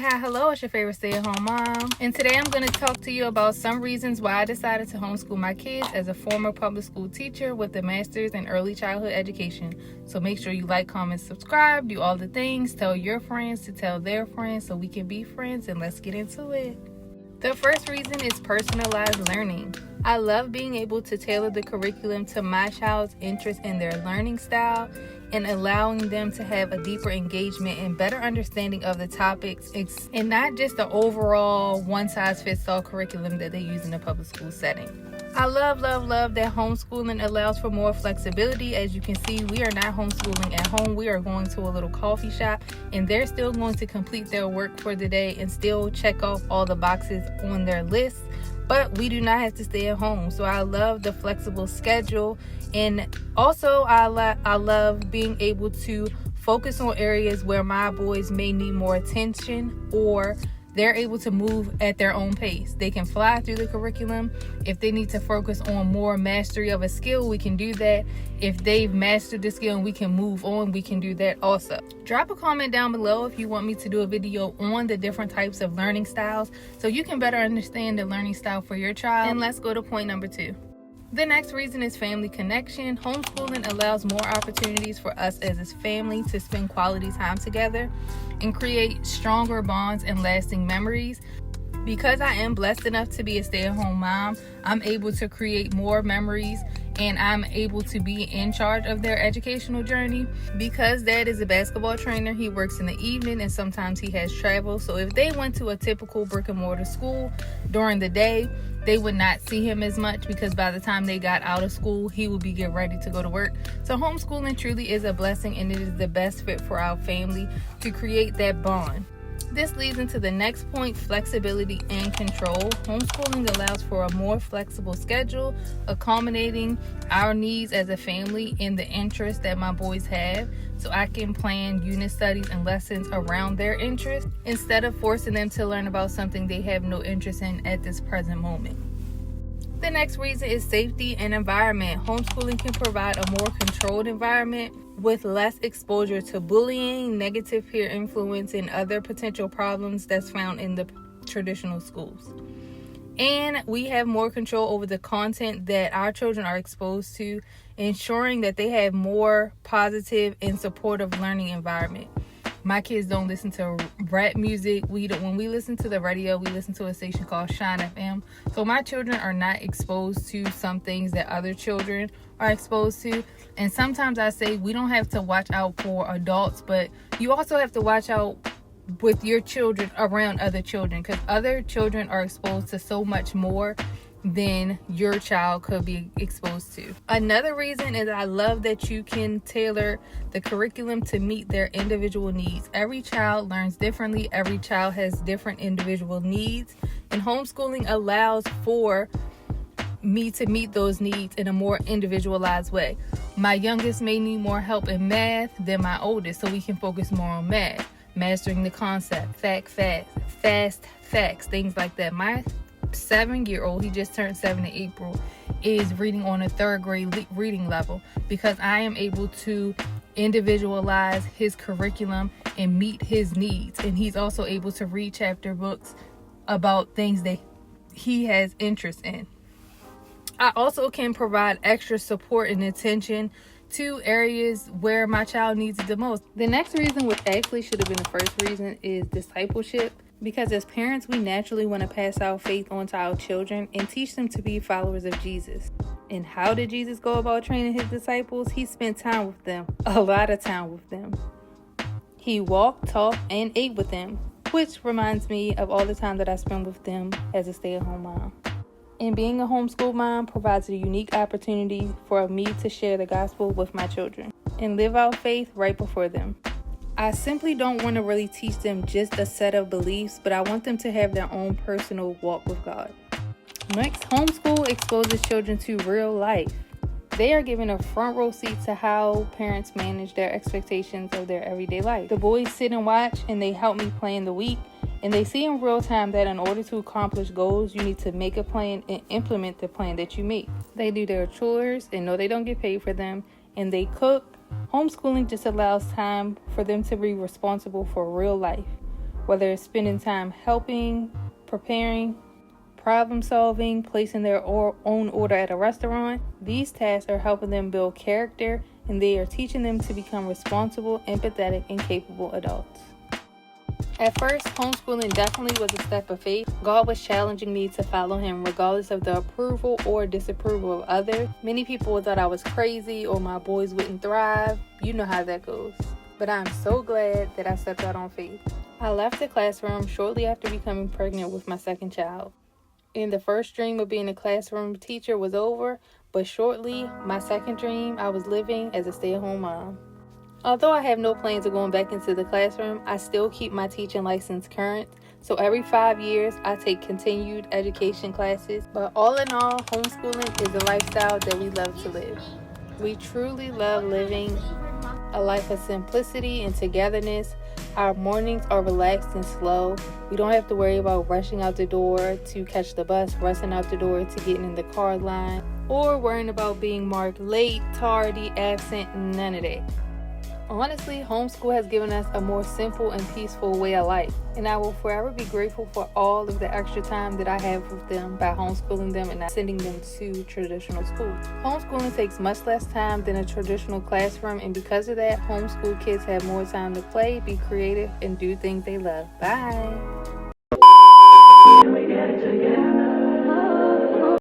Hi, hello, it's your favorite stay-at-home mom. And today I'm going to talk to you about some reasons why I decided to homeschool my kids as a former public school teacher with a master's in early childhood education. So make sure you like, comment, subscribe, do all the things, tell your friends to tell their friends so we can be friends, and let's get into it. The first reason is personalized learning. I love being able to tailor the curriculum to my child's interest in their learning style and allowing them to have a deeper engagement and better understanding of the topics and not just the overall one-size-fits-all curriculum that they use in a public school setting. I love that homeschooling allows for more flexibility. As you can see, we are not homeschooling at home. We are going to a little coffee shop, and they're still going to complete their work for the day and still check off all the boxes on their list. But we do not have to stay at home. So I love the flexible schedule. And also I love being able to focus on areas where my boys may need more attention, or they're able to move at their own pace. They can fly through the curriculum. If they need to focus on more mastery of a skill, we can do that. If they've mastered the skill and we can move on, we can do that also. Drop a comment down below if you want me to do a video on the different types of learning styles so you can better understand the learning style for your child. And let's go to point number 2. The next reason is family connection. Homeschooling allows more opportunities for us as a family to spend quality time together and create stronger bonds and lasting memories. Because I am blessed enough to be a stay-at-home mom, I'm able to create more memories and I'm able to be in charge of their educational journey. Because Dad is a basketball trainer, he works in the evening and sometimes he has travel. So if they went to a typical brick and mortar school during the day, they would not see him as much, because by the time they got out of school, he would be getting ready to go to work. So homeschooling truly is a blessing, and it is the best fit for our family to create that bond. This leads into the next point, flexibility and control. Homeschooling allows for a more flexible schedule, accommodating our needs as a family and the interests that my boys have. So I can plan unit studies and lessons around their interests instead of forcing them to learn about something they have no interest in at this present moment. The next reason is safety and environment. Homeschooling can provide a more controlled environment with less exposure to bullying, negative peer influence, and other potential problems that's found in the traditional schools. And we have more control over the content that our children are exposed to, ensuring that they have more positive and supportive learning environment. My kids don't listen to rap music. When we listen to the radio, we listen to a station called Shine FM. So my children are not exposed to some things that other children are exposed to. And sometimes I say we don't have to watch out for adults, but you also have to watch out with your children around other children, because other children are exposed to so much more than your child could be exposed to. Another reason is I love that you can tailor the curriculum to meet their individual needs. Every child learns differently. Every child has different individual needs, and homeschooling allows for me to meet those needs in a more individualized way. My youngest may need more help in math than my oldest, so we can focus more on math, mastering the concept, fast facts, things like that. My 7-year-old, he just turned 7 in April, is reading on a 3rd grade reading level, because I am able to individualize his curriculum and meet his needs. And he's also able to read chapter books about things that he has interest in. I also can provide extra support and attention to areas where my child needs it the most. The next reason, which actually should have been the first reason, is discipleship. Because as parents, we naturally want to pass our faith on to our children and teach them to be followers of Jesus. And how did Jesus go about training his disciples? He spent time with them, a lot of time with them. He walked, talked, and ate with them, which reminds me of all the time that I spend with them as a stay-at-home mom. And being a homeschool mom provides a unique opportunity for me to share the gospel with my children and live out faith right before them. I simply don't want to really teach them just a set of beliefs, but I want them to have their own personal walk with God. Next, homeschool exposes children to real life. They are given a front row seat to how parents manage their expectations of their everyday life. The boys sit and watch, and they help me plan the week, and they see in real time that in order to accomplish goals, you need to make a plan and implement the plan that you make. They do their chores and know they don't get paid for them, and they cook. Homeschooling just allows time for them to be responsible for real life. Whether it's spending time helping, preparing, problem solving, placing their own order at a restaurant, these tasks are helping them build character, and they are teaching them to become responsible, empathetic, and capable adults. At first, homeschooling definitely was a step of faith. God was challenging me to follow him regardless of the approval or disapproval of others. Many people thought I was crazy or my boys wouldn't thrive. You know how that goes. But I'm so glad that I stepped out on faith. I left the classroom shortly after becoming pregnant with my second child. And the first dream of being a classroom teacher was over, but shortly, my second dream, I was living as a stay-at-home mom. Although I have no plans of going back into the classroom, I still keep my teaching license current. So every 5 years, I take continued education classes. But all in all, homeschooling is a lifestyle that we love to live. We truly love living a life of simplicity and togetherness. Our mornings are relaxed and slow. We don't have to worry about rushing out the door to catch the bus, rushing out the door to get in the car line, or worrying about being marked late, tardy, absent, none of that. Honestly, homeschool has given us a more simple and peaceful way of life, and I will forever be grateful for all of the extra time that I have with them by homeschooling them and not sending them to traditional school. Homeschooling takes much less time than a traditional classroom, and because of that, homeschool kids have more time to play, be creative, and do things they love. Bye!